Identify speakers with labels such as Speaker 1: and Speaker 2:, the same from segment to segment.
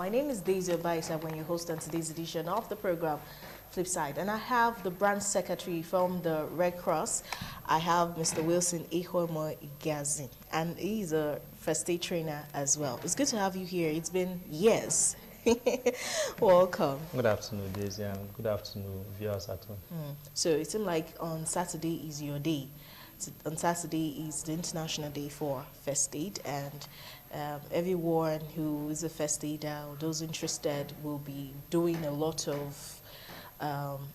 Speaker 1: My name is Daisy Obaisa when you host on today's edition of the program Flipside. And I have the branch secretary from the Red Cross. I have Mr. Wilson Ihomo Igazi, and he's a first aid trainer as well. It's good to have you here. It's been years. Welcome.
Speaker 2: Good afternoon, Daisy, and good afternoon, viewers at home.
Speaker 1: So it seems like on Saturday is your day. On Saturday is the International Day for First Aid, and everyone who is a first aider, or those interested, will be doing a lot of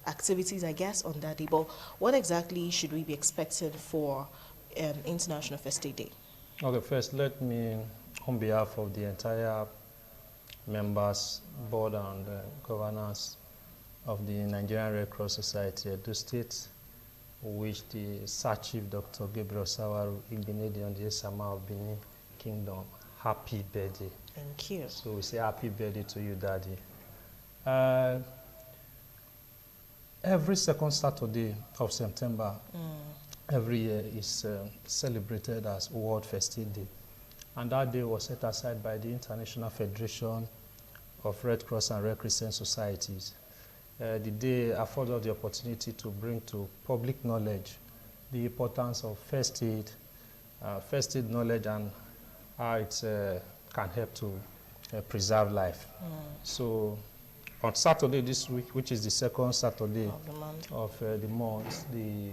Speaker 1: activities, I guess, on that day. But what exactly should we be expecting for International First Aid Day?
Speaker 2: Okay, first, let me, on behalf of the entire members, board, and governors of the Nigerian Red Cross Society at the state, wish the Sir Chief Dr. Gabriel Sawaru Igbenedi on the Esama of Benin Kingdom happy birthday.
Speaker 1: Thank you.
Speaker 2: So we say happy birthday to you, Daddy. Every second Saturday of September, every year is celebrated as World First Aid Day. And that day was set aside by the International Federation of Red Cross and Red Crescent Societies. The day affords us the opportunity to bring to public knowledge the importance of first aid knowledge, and how it can help to preserve life. So on Saturday this week, which is the second Saturday of the month, the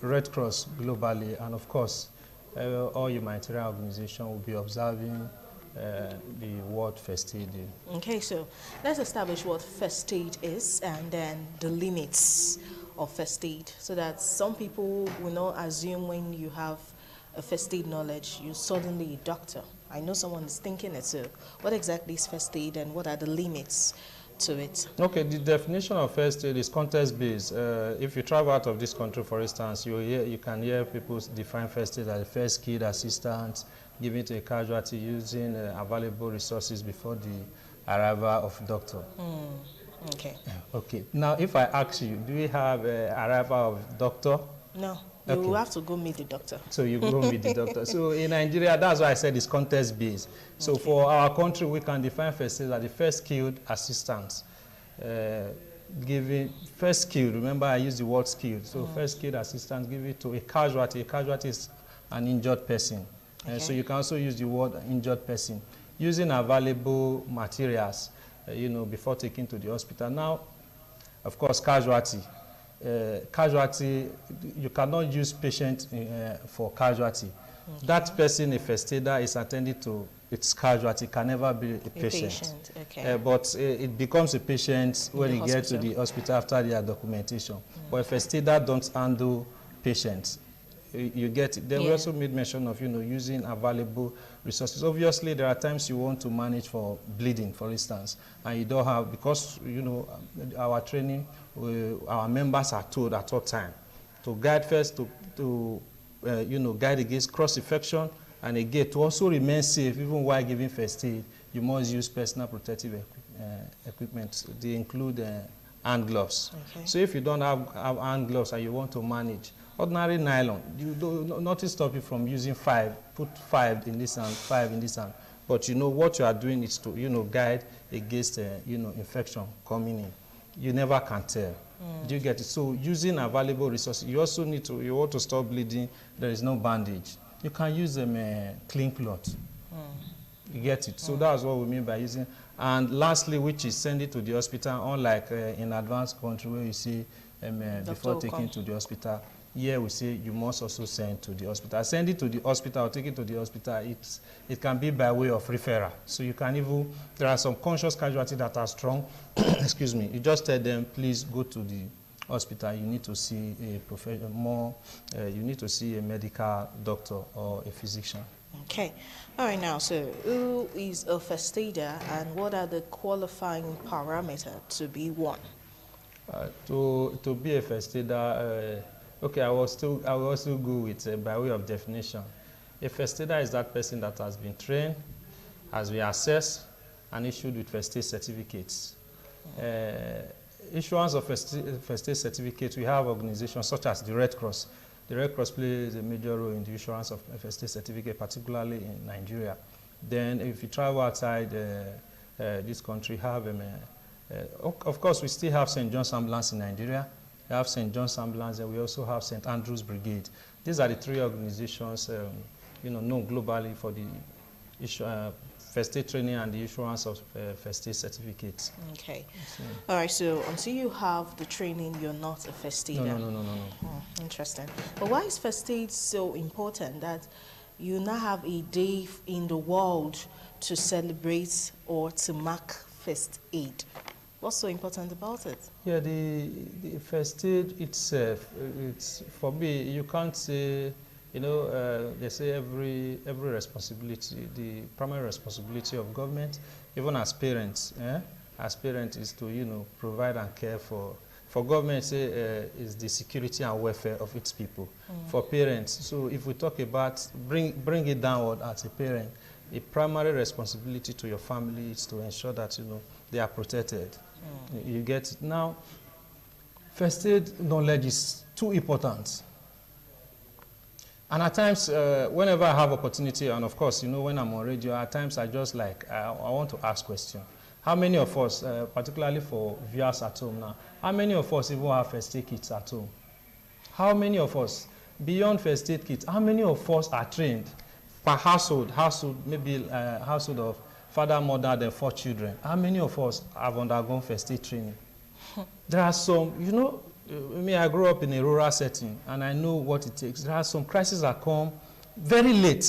Speaker 2: Red Cross globally, and of course all humanitarian organizations will be observing the World First Aid Day.
Speaker 1: Okay, so let's establish what first aid is and then the limits of first aid, so that some people will not assume when you have a first aid knowledge, you're suddenly a doctor. I know someone is thinking it, so what exactly is first aid and what are the limits to it? Okay,
Speaker 2: the definition of first aid is context-based. If you travel out of this country, for instance, you can hear people define first aid as first aid assistance, given to a casualty using available resources before the arrival of doctor.
Speaker 1: Okay.
Speaker 2: Okay. Now, if I ask you, do we have arrival of doctor?
Speaker 1: No. You will have to go meet the doctor.
Speaker 2: So you go meet the doctor. So in Nigeria, that's why I said it's context-based. So for our country, we can define first aid as the first skilled assistance. Giving first skilled, remember I used the word skilled. So first skilled assistance, give it to a casualty. A casualty is an injured person. So you can also use the word injured person. Using available materials, before taking to the hospital. Now, of course, casualty. Casualty, you cannot use patient for casualty. That person, a first aider, is attending to its casualty, can never be a patient. But it becomes a patient when you get to the hospital after their documentation. But a first aider don't handle patients. You get it. Then we also made mention of using available resources. Obviously, there are times you want to manage for bleeding, for instance, and you don't have, because our training, our members are told at all time to guide first to guide against cross infection, and again to also remain safe even while giving first aid. You must use personal protective equipment. They include hand gloves. So if you don't have hand gloves and you want to manage, ordinary nylon, nothing stop you from using 5. Put 5 in this hand, 5 in this hand. But what you are doing is to guide against infection coming in. You never can tell. Do you get it? So using available resources, you also need to. You want to stop bleeding. There is no bandage. You can use them clean cloth. You get it? So that's what we mean by using. And lastly, which is send it to the hospital. Unlike in advanced country where you see before taking to the hospital. Here we say you must also send to the hospital. Send it to the hospital or take it to the hospital. It can be by way of referral. So you can even, there are some conscious casualties that are strong. Excuse me. You just tell them, please go to the hospital. You need to see a professional, you need to see a medical doctor or a physician.
Speaker 1: Okay. All right now, so who is a first aider and what are the qualifying parameters to be one?
Speaker 2: To be a first aider, okay, I will also go with by way of definition. A first aider is that person that has been trained, has been assessed, and issued with first aid certificates. Issuance of first aid certificates, we have organizations such as the Red Cross. The Red Cross plays a major role in the issuance of first aid certificate, particularly in Nigeria. Then if you travel outside this country, have of course, we still have St. John's Ambulance in Nigeria. We have St. John's Ambulance, and we also have St. Andrew's Brigade. These are the three organizations, known globally for the first aid training and the issuance of first aid certificates.
Speaker 1: Okay. All right, so until you have the training, you're not a first aider?
Speaker 2: No.
Speaker 1: Oh, interesting. But why is first aid so important that you now have a day in the world to celebrate or to mark first aid? What's so important about it?
Speaker 2: Yeah, the first aid itself, it's for me, you can't say, they say every responsibility, the primary responsibility of government, even as parents, is to, provide and care for government, say, is the security and welfare of its people. For parents, so if we talk about, bring it downward as a parent, the primary responsibility to your family is to ensure that, they are protected. You get it. Now, first aid knowledge is too important. And at times, whenever I have opportunity, and of course, when I'm on radio, at times I just like, I want to ask questions. How many of us, particularly for viewers at home now, how many of us even have first aid kits at home? How many of us, beyond first aid kits, how many of us are trained per household, maybe household of father, mother, then 4 children? How many of us have undergone first aid training? There are some, I grew up in a rural setting, and I know what it takes. There are some crises that come very late,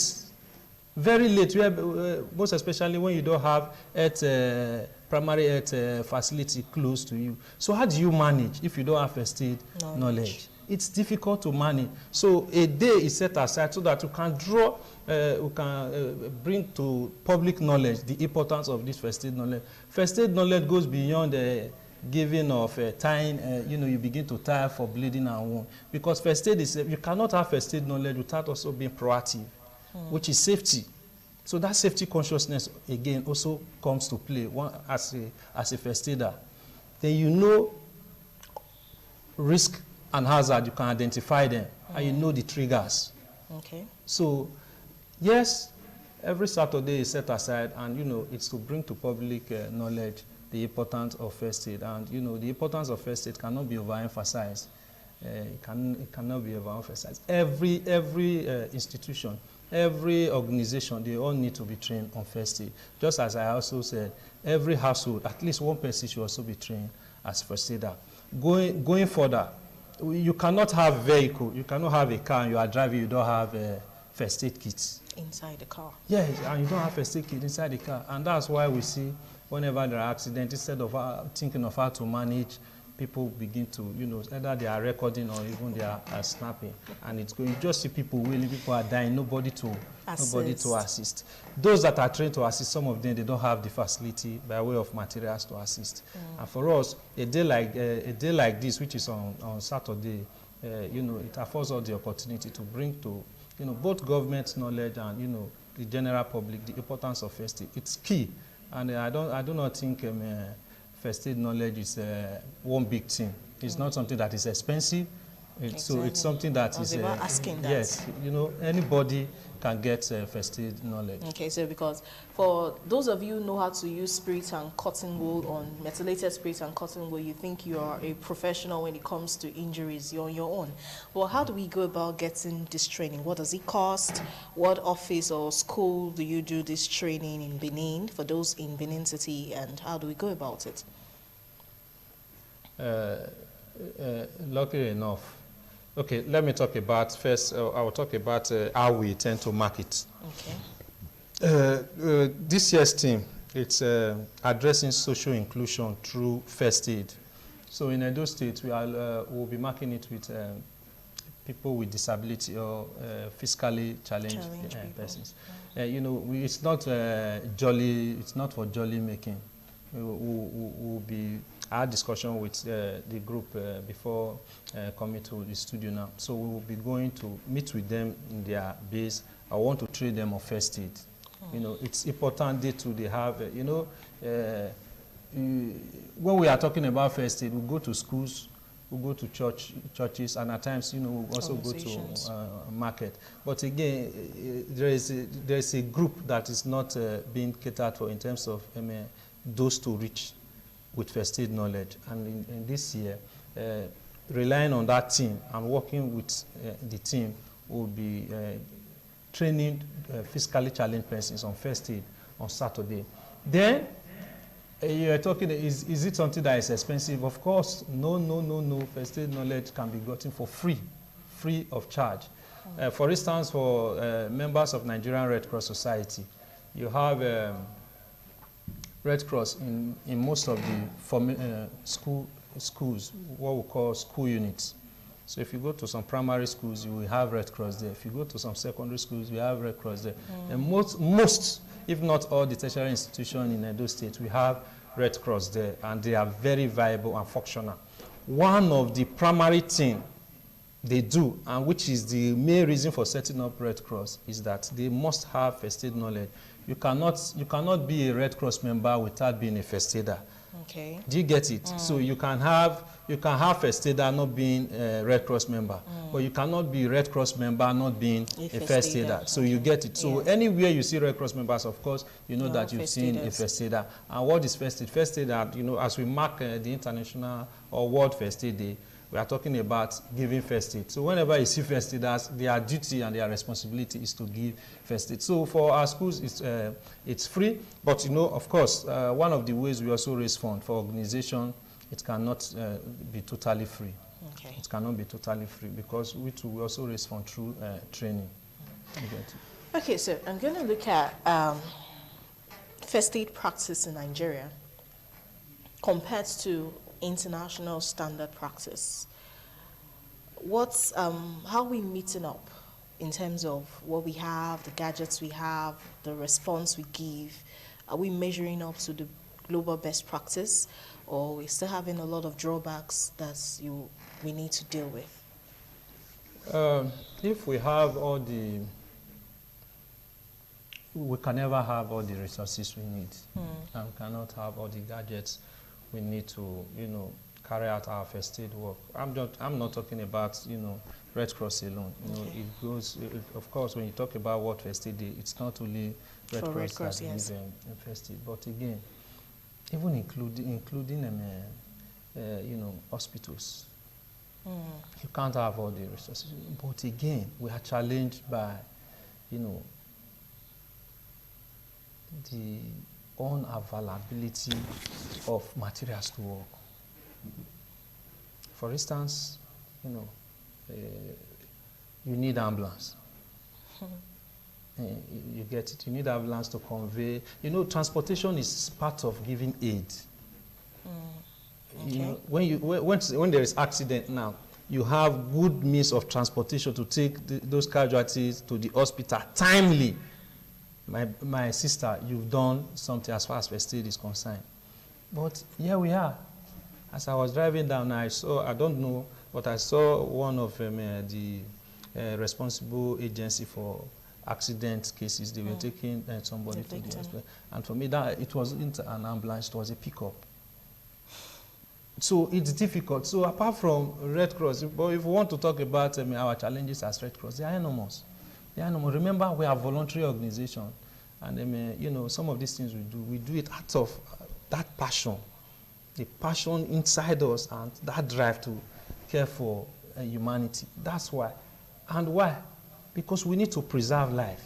Speaker 2: most especially when you don't have primary health facility close to you. So how do you manage if you don't have first aid knowledge? It's difficult to manage. So a day is set aside so that you can bring to public knowledge the importance of this first aid knowledge. First aid knowledge goes beyond giving of tying, you begin to tie for bleeding and wound. Because first aid is, you cannot have first aid knowledge without also being proactive, which is safety. So that safety consciousness, again, also comes to play as a first aider. Then risk and hazard, you can identify them, and you know the triggers. Okay. So, yes, every Saturday is set aside, and it's to bring to public knowledge the importance of first aid. And the importance of first aid cannot be overemphasized. It cannot be overemphasized. Every institution, every organization, they all need to be trained on first aid. Just as I also said, every household, at least one person should also be trained as first aider. Going further, you cannot have a vehicle, you cannot have a car and you are driving, you don't have first aid kits.
Speaker 1: Inside the car.
Speaker 2: Yes, and you don't have first aid kit inside the car. And that's why we see whenever there are accidents, instead of thinking of how to manage, people begin to, either they are recording or even they are snapping. And it's going, you just see people wailing, people are dying, nobody to assist. Those that are trained to assist, some of them, they don't have the facility by way of materials to assist. And for us, a day like this, which is on Saturday, it affords us the opportunity to bring to, both government knowledge and, the general public, the importance of first aid. It's key. And I do not think first aid knowledge is one big thing. It's not something that is expensive. So it's something that is
Speaker 1: asking that.
Speaker 2: Yes, anybody can get first aid knowledge.
Speaker 1: Okay, so because for those of you who know how to use spirit and cotton wool, on methylated spirit and cotton wool, you think you are a professional when it comes to injuries. You're on your own. Well, how do we go about getting this training? What does it cost? What office or school do you do this training in Benin, for those in Benin City, and how do we go about it?
Speaker 2: Luckily enough. Okay, let me talk about first. I will talk about how we tend to market. Okay. This year's theme, it's addressing social inclusion through first aid. So in Edo State, we'll be marking it with people with disability or physically challenged persons. It's not jolly. It's not for jolly making. We'll be. I had discussion with the group before coming to the studio now. So we will be going to meet with them in their base. I want to train them on first aid. It's important they have, when we are talking about first aid, we go to schools, we go to churches, and at times, we also go to market. But again, there is a group that is not being catered for in terms of those to reach with first aid knowledge. And in this year, relying on that team and working with the team will be training physically challenged persons on first aid on Saturday. Then you're talking, is it something that is expensive? Of course, no. First aid knowledge can be gotten for free of charge. For instance, for members of Nigerian Red Cross Society, you have Red Cross in most of the schools, what we call school units. So if you go to some primary schools, you will have Red Cross there. If you go to some secondary schools, you have Red Cross there. And most, if not all, the tertiary institutions in Edo State, we have Red Cross there, and they are very viable and functional. One of the primary things they do, and which is the main reason for setting up Red Cross, is that they must have first aid knowledge. You cannot be a Red Cross member without being a first aider.
Speaker 1: Okay.
Speaker 2: Do you get it? So you can have first aider not being a Red Cross member, but you cannot be a Red Cross member not being a first aider. So you get it. So anywhere you see Red Cross members, of course, you know that you've seen a first aider. And what is first aid? First aid, as we mark the International or World First Aid Day, we are talking about giving first aid. So whenever you see first aiders, their duty and their responsibility is to give first aid. So for our schools, it's free. But of course, one of the ways we also raise funds for organization, it cannot be totally free.
Speaker 1: Okay.
Speaker 2: It cannot be totally free because we also raise funds through training.
Speaker 1: Okay, so I'm going to look at first aid practice in Nigeria compared to international standard practice. How are we meeting up in terms of what we have, the gadgets we have, the response we give? Are we measuring up to the global best practice, or are we still having a lot of drawbacks that we need to deal with?
Speaker 2: If we have we can never have all the resources we need, and we cannot have all the gadgets we need to, carry out our first aid work. I'm not talking about, Red Cross alone. It goes, of course, when you talk about World First Aid Day, it's not only Red Cross that gives first aid, but again, even including hospitals. You can't have all the resources. But again, we are challenged by, the unavailability of materials to work. For instance, you need ambulance. You get it. You need ambulance to convey. Transportation is part of giving aid.
Speaker 1: Okay.
Speaker 2: When there is accident now, you have good means of transportation to take those casualties to the hospital timely. My sister, you've done something as far as first aid is concerned. But here we are. As I was driving down, I don't know, but I saw one of the responsible agency for accident cases. They were taking somebody to the hospital. And for me, it wasn't an ambulance, it was a pickup. So it's difficult. So apart from Red Cross, but if we want to talk about our challenges as Red Cross, they are enormous. Remember, we are a voluntary organization, and some of these things we do it out of that passion, the passion inside us, and that drive to care for humanity. That's why. And why? Because we need to preserve life.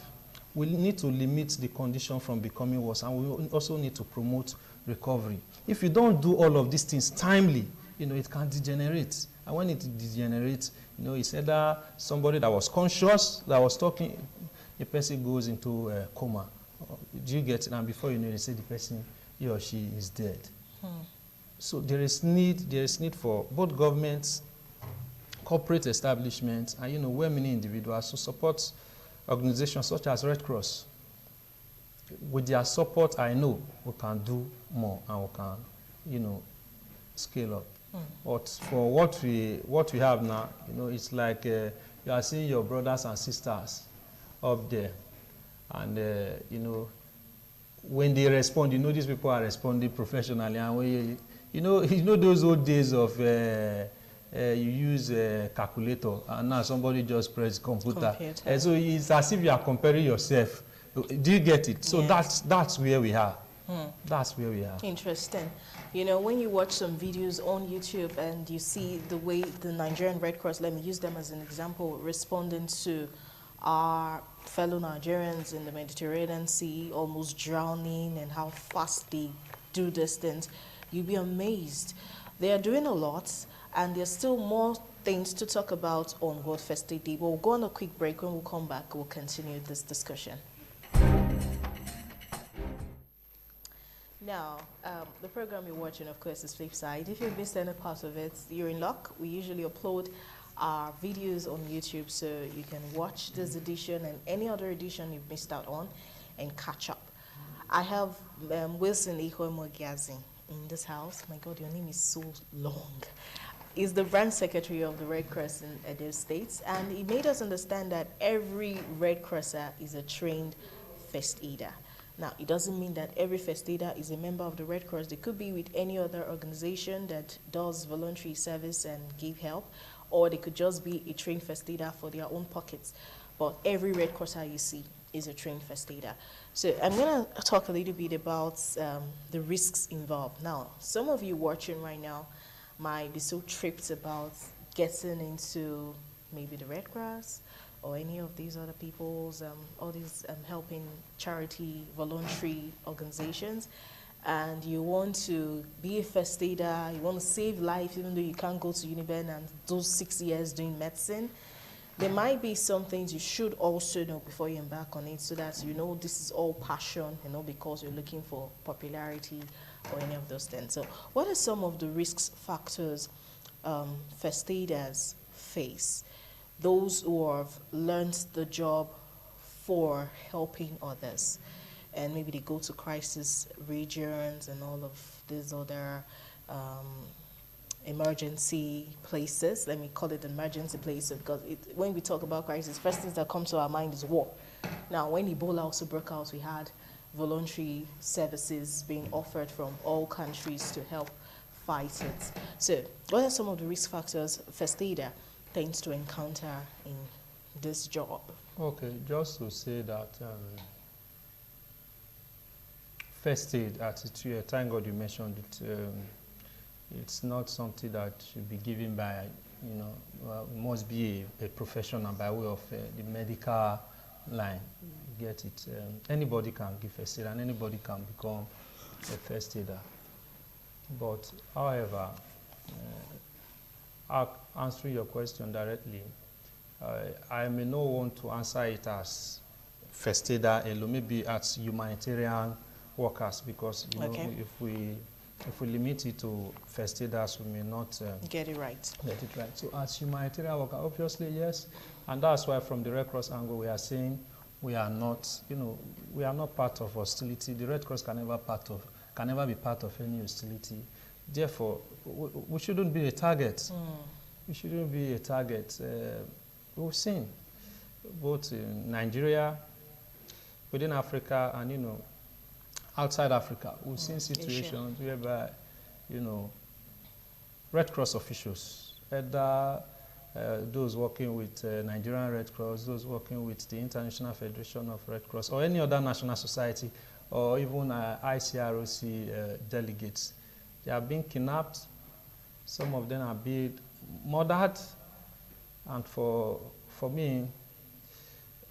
Speaker 2: We need to limit the condition from becoming worse, and we also need to promote recovery. If you don't do all of these things timely, it can degenerate. And when it degenerates, it's either somebody that was conscious, that was talking, a person goes into a coma. Do you get it? And before you know, they say the person, he or she is dead. So there is need for both governments, corporate establishments, and well-meaning individuals to support organizations such as Red Cross. With their support, I know we can do more and we can, scale up. But for what we have now, it's like you are seeing your brothers and sisters up there, and when they respond, these people are responding professionally, and when you know those old days of you use a calculator, and now somebody just press computer.
Speaker 1: Computer.
Speaker 2: So it's as if you are comparing yourself. Do you get it? So
Speaker 1: Yes.
Speaker 2: that's where we are. That's where we are.
Speaker 1: Interesting. You know, when you watch some videos on YouTube and you see the way the Nigerian Red Cross, let me use them as an example, responding to our fellow Nigerians in the Mediterranean Sea, almost drowning, and how fast they do this things, you'll be amazed. They are doing a lot, and there's still more things to talk about on World First Aid Day. But we'll go on a quick break. When we come back, we'll continue this discussion. Now, the program you're watching, of course, is Flipside. If you've missed any part of it, you're in luck. We usually upload our videos on YouTube, so you can watch this edition and any other edition you've missed out on and catch up. I have Wilson Ihomogazi in this house. My God, your name is so long. He's the branch secretary of the Red Cross in Edo State, and he made us understand that every Red Crosser is a trained first aider. Now, it doesn't mean that every first aider is a member of the Red Cross. They could be with any other organization that does voluntary service and give help, or they could just be a trained first aider for their own pockets. But every Red Crosser you see is a trained first aider. So I'm going to talk a little bit about the risks involved. Now, some of you watching right now might be so tripped about getting into maybe the Red Cross or any of these other people's, all these helping charity, voluntary organizations, and you want to be a first aider, you want to save life even though you can't go to Uniben and do 6 years doing medicine. There might be some things you should also know before you embark on it, so that you know this is all passion and not because you're looking for popularity or any of those things. So what are some of the risk factors first aiders face? Those who have learned the job for helping others, and maybe they go to crisis regions and all of these other emergency places. Let me call it emergency places, because when we talk about crisis, first things that come to our mind is war. Now, when Ebola also broke out, we had voluntary services being offered from all countries to help fight it. So what are some of the risk factors first aider tends to encounter in this job?
Speaker 2: Okay, just to say that first aid attitude, thank God you mentioned it. It's not something that should be given by, you know, must be a professional by way of the medical line. You get it? Anybody can give first aid and anybody can become a first aider. But, however, answering your question directly, I may not want to answer it as first aider alone, maybe as humanitarian workers, because you know, if we limit it to first aiders, we may not
Speaker 1: get it right.
Speaker 2: So as humanitarian worker, obviously yes, and that's why from the Red Cross angle we are saying we are not, you know, we are not part of hostility. The Red Cross can never be part of any hostility. Therefore, we shouldn't be a target. We shouldn't be a target. We've seen both in Nigeria, within Africa, and you know, outside Africa, we've seen situations whereby, you know, Red Cross officials, either those working with Nigerian Red Cross, those working with the International Federation of Red Cross, or any other national society, or even ICROC delegates, they are being kidnapped. Some of them are being murdered. And for me,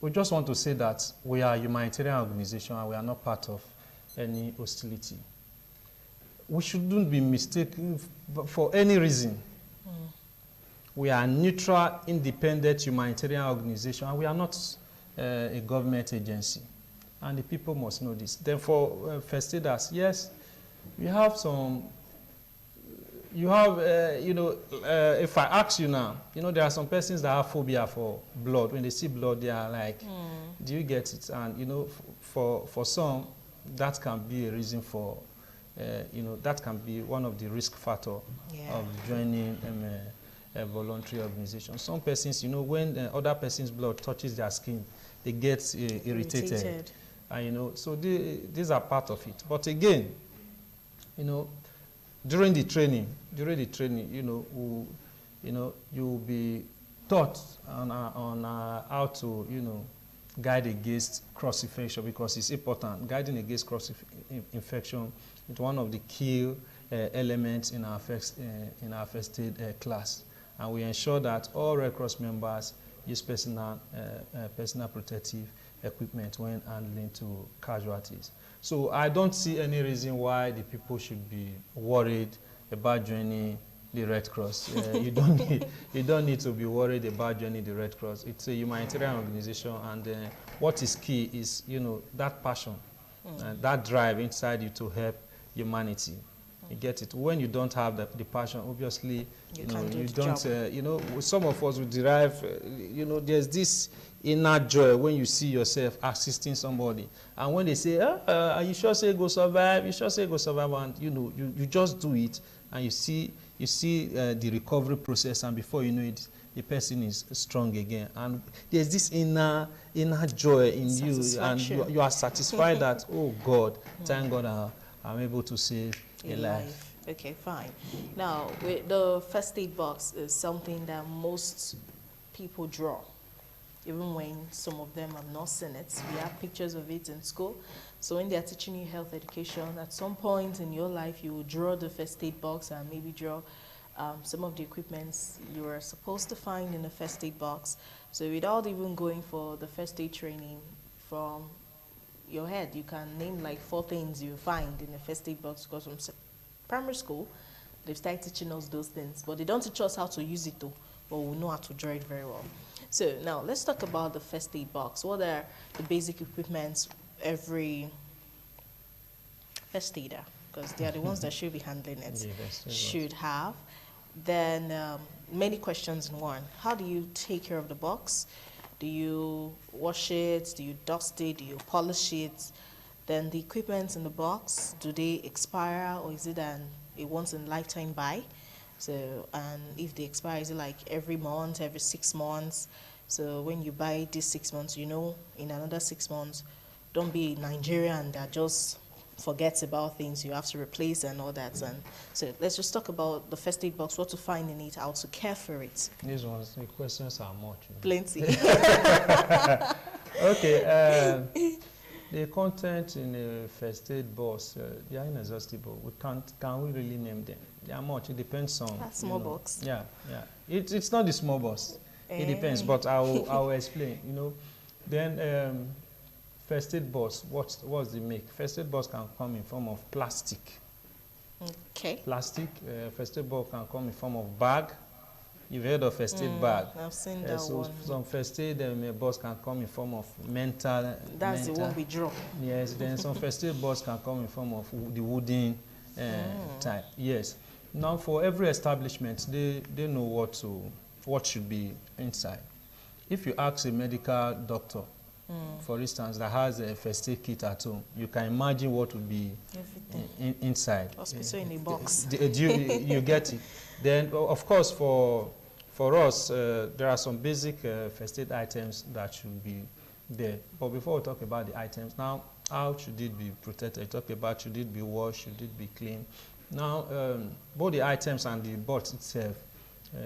Speaker 2: we just want to say that we are a humanitarian organization and we are not part of any hostility. We shouldn't be mistaken for any reason. We are a neutral, independent humanitarian organization, and we are not a government agency. And the people must know this. Therefore, first aiders, yes, we have some. You have, you know, if I ask you now, you know, there are some persons that have phobia for blood. When they see blood, they are like, do you get it? And, you know, for some, that can be a reason for, you know, that can be one of the risk factors of joining a voluntary organization. Some persons, you know, when other person's blood touches their skin, they get irritated. And, you know, so these are part of it. But again, you know, during the training, you know, you will be taught on how to, guide against cross-infection, because it's important. Guiding against cross-infection is one of the key elements in our first aid class. And we ensure that all Red Cross members use personal protective equipment when handling to casualties. So I don't see any reason why the people should be worried about joining the Red Cross. You don't need to be worried about joining the Red Cross. It's a humanitarian organization, and what is key is that passion, that drive inside you to help humanity. You get it. When you don't have the passion, obviously, you don't. Some of us will derive. There's this inner joy when you see yourself assisting somebody, and when they say, "Are you sure say go survive? You sure say go survive?" And you just do it, and you see the recovery process, and before you know it, the person is strong again. And there's this inner joy in you, and you are satisfied that, oh God, thank God I'm able to save a life.
Speaker 1: Okay, fine. Now, the first aid box is something that most people draw, even when some of them have not seen it. We have pictures of it in school. So when they're teaching you health education, at some point in your life, you will draw the first aid box and maybe draw some of the equipments you are supposed to find in the first aid box. So without even going for the first aid training from your head, you can name like 4 things you find in the first aid box, because from primary school, they've started teaching us those things, but they don't teach us how to use it though, but we know how to draw it very well. So now let's talk about the first aid box. What are the basic equipments every first aider, because they are the ones that should be handling it, should have? Then many questions in one. How do you take care of the box? Do you wash it? Do you dust it? Do you polish it? Then the equipment in the box, do they expire, or is it a once in lifetime buy? So, and if they expire, is it like every month, every 6 months? So when you buy this 6 months, in another 6 months, don't be Nigerian that just forgets about things you have to replace and all that. And so let's just talk about the first aid box, what to find in it, how to care for it.
Speaker 2: These ones, the questions are much.
Speaker 1: Plenty.
Speaker 2: Okay. The content in a first aid box, they are inexhaustible. Can we really name them? They are much. It depends on.
Speaker 1: That small box.
Speaker 2: Yeah. It's not the small box. It depends, but I will explain. Then first aid box. What's the make? First aid box can come in form of plastic.
Speaker 1: Okay.
Speaker 2: Plastic. First aid box can come in form of bag. You've heard of first aid bag.
Speaker 1: I've seen that
Speaker 2: so
Speaker 1: one.
Speaker 2: Some first aid box can come in form of mental.
Speaker 1: That's the one we draw.
Speaker 2: Yes. Then some first aid box can come in form of the wooden type. Yes. Now for every establishment, they know what should be inside. If you ask a medical doctor, for instance, that has a first aid kit at home, you can imagine what would be inside.
Speaker 1: Hospital in a box.
Speaker 2: You get it. Then, of course, for us, there are some basic first aid items that should be there. But before we talk about the items, now, how should it be protected? Talk about should it be washed, should it be clean? Now, both the items and the box itself,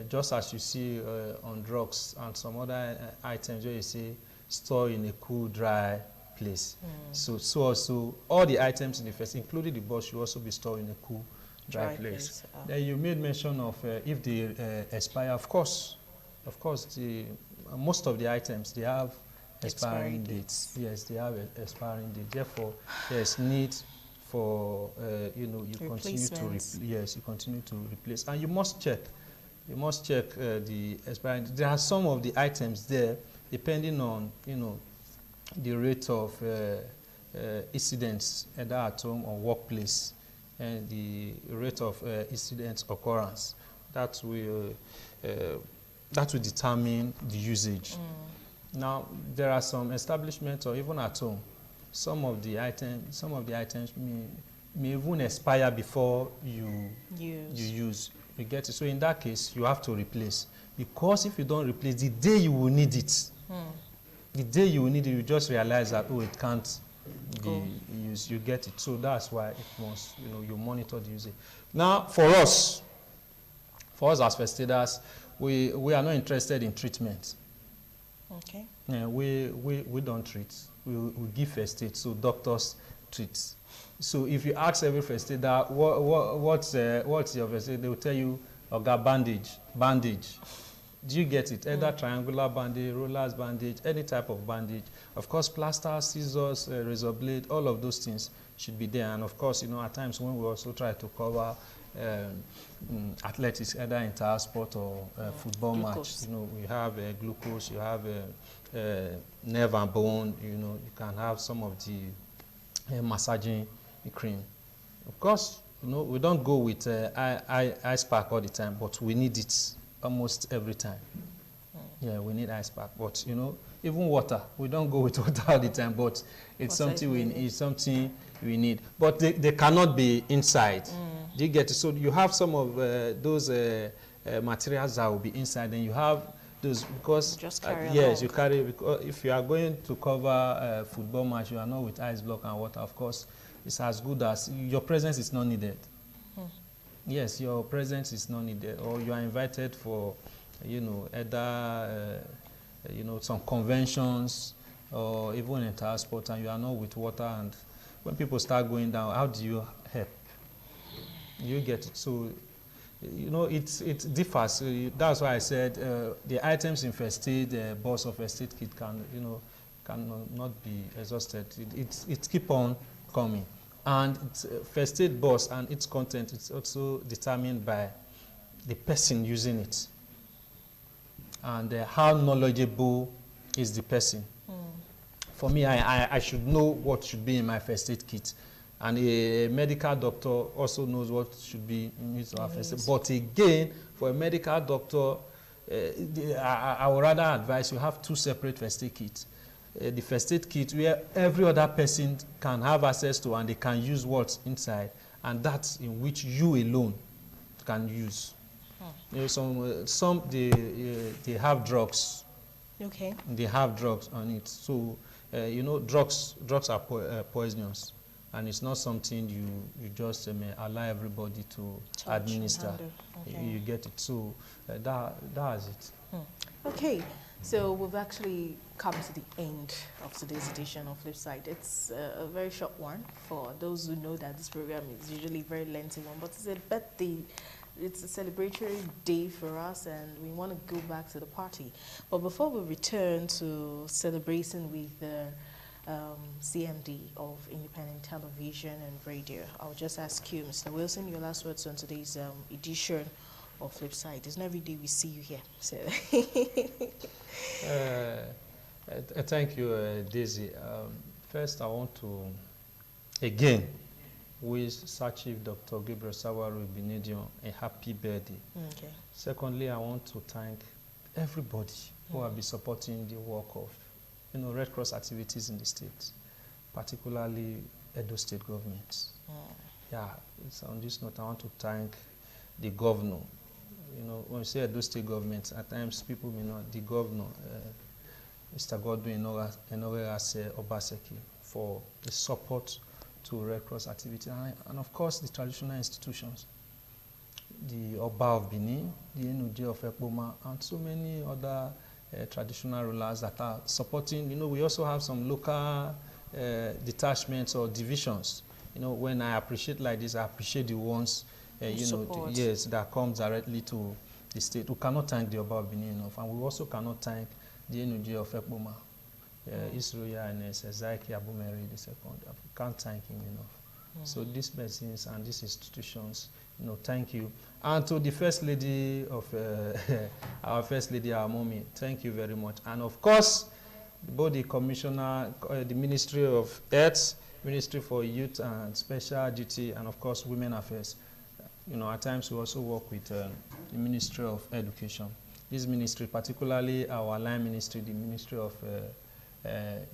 Speaker 2: just as you see on drugs and some other items where you see store in a cool, dry place. So also all the items in the first, including the box, should also be stored in a cool, dry place. Then you made mention of if they expire. Of course, most of the items, they have expiring dates. Yes, they have expiring dates. Therefore, there's need for you continue to replace, and you must check. You must check the expiring. There are some of the items there, depending on the rate of incidents either at home or workplace, and the rate of incident occurrence. That will determine the usage. Now, there are some establishments or even at home, some of the items may even expire before you use. You get it. So in that case, you have to replace, because if you don't replace, the day you will need it, you just realize that it can't be used. You get it. So that's why it must, you monitor the usage. Now, for us as first aiders, we are not interested in treatment.
Speaker 1: Okay.
Speaker 2: Yeah, we don't treat. We give first aid, so doctors treat. So if you ask every first aider what's your first aid, they will tell you, "Oga, bandage." Do you get it? Either triangular bandage, rollers bandage, any type of bandage. Of course, plaster, scissors, razor blade, all of those things should be there. And of course, at times when we also try to cover athletics, either entire sport or football
Speaker 1: glucose.
Speaker 2: match, we have glucose, you have nerve and bone, you can have some of the massaging cream. Of course, we don't go with ice pack all the time, but we need it almost every time. Yeah, we need ice pack, but even water, we don't go with water all the time, but it's something we need. But they cannot be inside. Do you get it? So you have some of those materials that will be inside, and you have those because
Speaker 1: just carry
Speaker 2: yes,
Speaker 1: along.
Speaker 2: you carry, because if you are going to cover a football match, you are not with ice block and water. Of course, it's as good as your presence is not needed. Yes, your presence is not needed, or you are invited for, either, some conventions or even entire sport, and you are not with water. And when people start going down, how do you help? You get it. So, it differs. That's why I said the items in first aid, box of first aid kit cannot be exhausted. It keep on coming. And first aid box and its content is also determined by the person using it and how knowledgeable is the person. For me, I should know what should be in my first aid kit, and a medical doctor also knows what should be in his first aid. But again, for a medical doctor, I would rather advise you have 2 separate first aid kits. The first aid kit where every other person can have access to, and they can use what's inside, and that's in which you alone can use. Some they have drugs.
Speaker 1: Okay.
Speaker 2: They have drugs on it. So drugs are poisonous, and it's not something you just allow everybody to administer.
Speaker 1: Okay.
Speaker 2: You get it. So that's it.
Speaker 1: Okay, so we've actually come to the end of today's edition of Flipside. It's a very short one for those who know that this program is usually a very lengthy one, but it's a birthday, it's a celebratory day for us, and we want to go back to the party. But before we return to celebrating with the CMD of Independent Television and Radio, I'll just ask you, Mr. Wilson, your last words on today's edition of Flipside. It's not every day we see you here. So
Speaker 2: thank you, Daisy. First, I want to again wish Sir Chief Dr. Gabriel Sawaru Benedion a happy birthday.
Speaker 1: okay.
Speaker 2: Secondly, I want to thank everybody who have been supporting the work of Red Cross activities in the state, particularly Edo State government. Yeah, it's on this note, I want to thank the governor. When we say Edo State government, at times people may not, the governor, Mr. Godwin Enowerase Obaseki, for the support to Red Cross activity, and of course the traditional institutions, the Oba of Benin, the Enuji of Ekpoma, and so many other traditional rulers that are supporting. We also have some local detachments or divisions. When I appreciate like this, I appreciate the ones yes, that comes directly to the state. We cannot thank the Oba of Benin enough, and we also cannot thank the Enuji of Ekpoma, Israel and Ezekiel Abumeri II. We can't thank him enough. So these persons and these institutions, thank you. And to the First Lady of our First Lady, our mommy, thank you very much. And of course, both the Commissioner, the Ministry of Health, Ministry for Youth and Special Duty, and of course, Women Affairs. At times we also work with the Ministry of Education. This ministry, particularly our line ministry, the Ministry of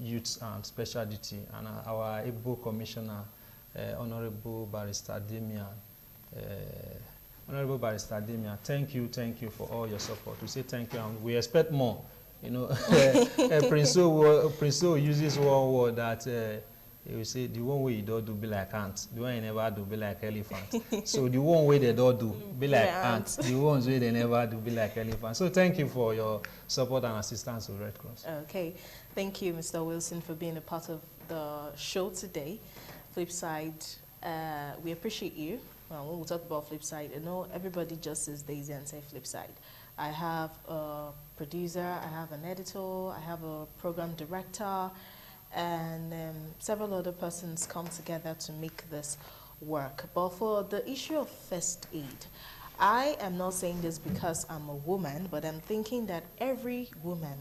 Speaker 2: Youth and Special Duty, and our able Commissioner, Honorable Barrister Damian. Honorable Barrister Damian, thank you for all your support. We say thank you, and we expect more. Prince O uses one word that they will say the one way you don't do be like ant, the one you never do be like elephant. So the one way they don't do be like ant, the ones way they never do be like elephant. So thank you for your support and assistance with Red Cross.
Speaker 1: Okay, thank you, Mr. Wilson, for being a part of the show today. Flipside, we appreciate you. Well, when we talk about Flipside, I know everybody just says Daisy and say Flipside. I have a producer, I have an editor, I have a program director, and several other persons come together to make this work. But for the issue of first aid, I am not saying this because I'm a woman, but I'm thinking that every woman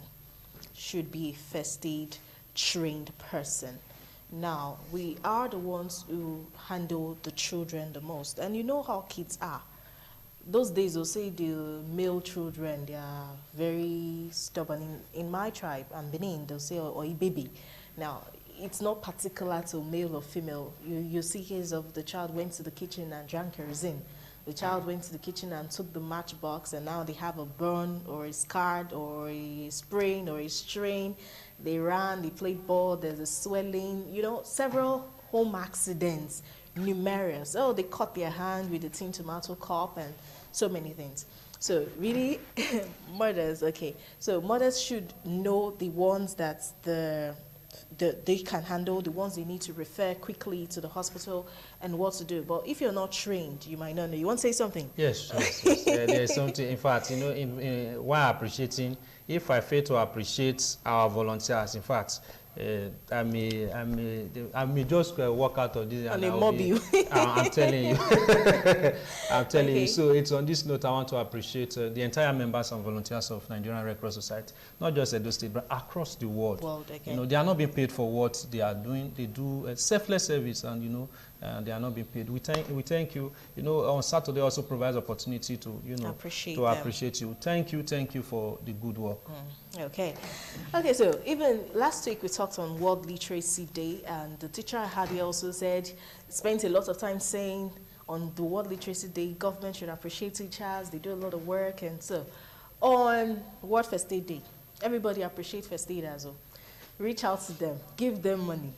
Speaker 1: should be a first aid trained person. Now, we are the ones who handle the children the most. And you know how kids are. Those days, they'll say the male children, they are very stubborn. In my tribe, I'm Benin, they'll say, or a baby. Now, it's not particular to male or female. You see cases of the child went to the kitchen and drank kerosene. The child went to the kitchen and took the matchbox, and now they have a burn or a scarred or a sprain or a strain. They ran, they played ball, there's a swelling, you know, several home accidents, numerous. Oh, they cut their hand with a tin tomato cup and so many things. So really, mothers, okay. So mothers should know the ones that they can handle, the ones they need to refer quickly to the hospital and what to do. But if you're not trained, you might not know. You want to say something?
Speaker 2: Yes. There's something, in fact, you know, while appreciating, if I fail to appreciate our volunteers, in fact, I may just walk out of this and
Speaker 1: mob you.
Speaker 2: I'm telling you. I'm telling you. So it's on this note I want to appreciate the entire members and volunteers of Nigerian Red Cross Society, not just Edo State, but across the world.
Speaker 1: Okay.
Speaker 2: You know, they are not being paid for what they are doing. They do a selfless service, and you know, they are not being paid. We thank you. You know, on Saturday also provides opportunity to appreciate you. Thank you for the good work.
Speaker 1: Okay, so even last week we talked on World Literacy Day, and the teacher I had here also said, spent a lot of time saying on the World Literacy Day, government should appreciate teachers, they do a lot of work. And so on World First Aid Day, everybody appreciate first aiders. Reach out to them, give them money,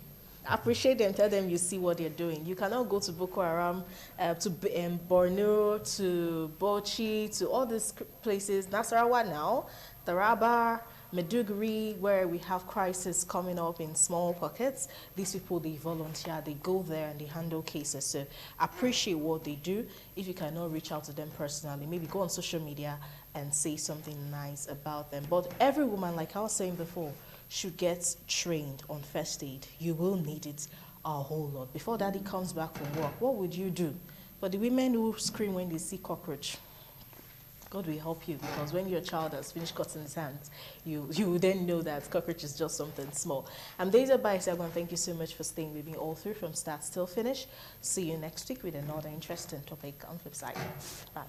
Speaker 1: appreciate them, tell them you see what they're doing. You cannot go to Boko Haram, to Borno, to Bauchi, to all these places, Nasarawa now, Taraba, Maiduguri, where we have crisis coming up in small pockets. These people, they volunteer, they go there and they handle cases. So appreciate what they do. If you cannot reach out to them personally, maybe go on social media and say something nice about them. But every woman, like I was saying before, should get trained on first aid. You will need it a whole lot. Before daddy comes back from work, what would you do? For the women who scream when they see cockroach, God will help you, because when your child has finished cutting his hands, you will then know that cockroach is just something small. I'm Daisy Baisagwan. Thank you so much for staying with me all through from start till finish. See you next week with another interesting topic on Flipside. Bye.